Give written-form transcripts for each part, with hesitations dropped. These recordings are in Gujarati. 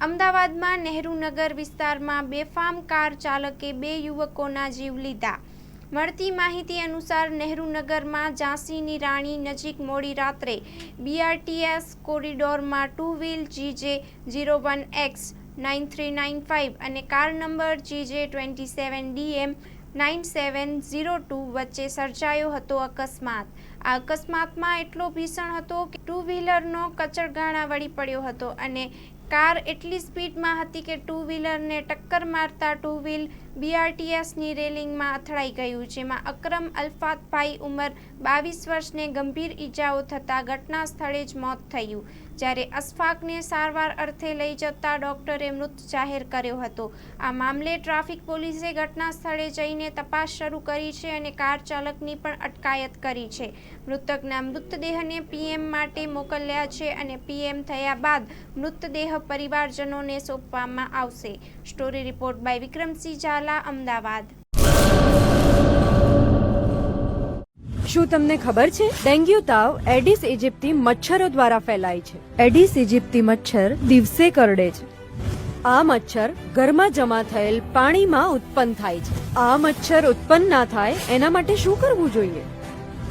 અમદાવાદમાં નહેરુનગર વિસ્તારમાં બેફામ કાર ચાલકે 2 યુવકોના જીવ લીધા। મળતી માહિતી અનુસાર નહેરુનગરમાં ઝાંસીની રાણી નજીક મોડી રાત્રે BRTS કોરિડોરમાં 2 વ્હીલ GJ01X9395 અને કાર નંબર GJ27DM 9702 વચ્ચે સર્જાયો હતો અકસ્માત। આ અકસ્માતમાં એટલો ભીષણ હતો કે 2 વ્હીલરનો કચરગાણા વળી પડ્યો હતો અને કાર એટલી સ્પીડમાં હતી કે 2 વ્હીલરને ટક્કર મારતા 2 વ્હીલ BRTSની રેલિંગમાં અથડાઈ ગયું, જેમાં અકરમ અલ્ફાતભાઈ ઉંમર 22 વર્ષને ગંભીર ઈજાઓ થતાં ઘટના સ્થળે જ મોત થયું, જ્યારે અશફાકને સારવાર અર્થે લઈ જતા ડોક્ટરે મૃત જાહેર કર્યો હતો। આ મામલે ટ્રાફિક પોલીસે ઘટના સ્થળે જઈને તપાસ શરૂ કરી છે અને કાર ચાલકની પણ અટકાયત કરી છે। મૃતકના મૃતદેહને PM માટે મોકલ્યા છે અને PM થયા બાદ મૃતદેહ પરિવારજનોને સોંપવામાં આવશે। Story report by Vikramsinh Zala, Ahmedabad. શું તમને ખબર છે? ડેન્ગ્યુ તાવ એડિસ ઇજિપ્તી મચ્છરો દ્વારા ફેલાય છે। એડિસ ઇજિપ્તી મચ્છર દિવસે કરડે છે। આ મચ્છર ઘરમાં જમા થયેલ પાણીમાં ઉત્પન્ન થાય છે। આ મચ્છર ઉત્પન્ન ના થાય એના માટે શું કરવું જોઈએ?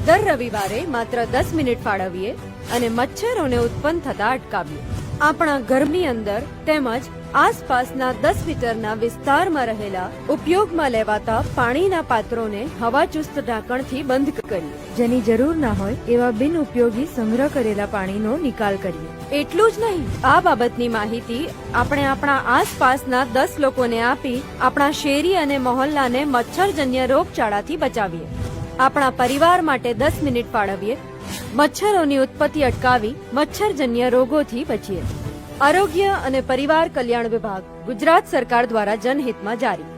દર રવિવારે માત્ર 10 મિનિટ ફાળવીએ અને મચ્છરોને ઉત્પન્ન થતા અટકાવીએ। આપણા ઘરની અંદર તેમજ આસપાસના 10 મીટરના વિસ્તારમાં રહેલા ઉપયોગમાં લેવાતા પાણીના પાત્રોને હવાચુસ્ત ઢાંકણથી બંધ કરીએ। જેની જરૂર ના હોય એવા બિન ઉપયોગી સંગ્રહ કરેલા પાણીનો નિકાલ કરીએ। એટલું જ નહીં, આ બાબતની માહિતી આપણે આપણા આસપાસના 10 લોકોને આપી આપણા શેરી અને મહોલ્લાને મચ્છરજન્ય રોગચાળાથી બચાવીએ। આપણા પરિવાર માટે 10 મિનિટ ફાળવીએ, મચ્છરોની ઉત્પત્તિ અટકાવી મચ્છરજન્ય રોગોથી બચીએ। આરોગ્ય અને પરિવાર કલ્યાણ વિભાગ, ગુજરાત સરકાર દ્વારા જનહિતમાં જારી।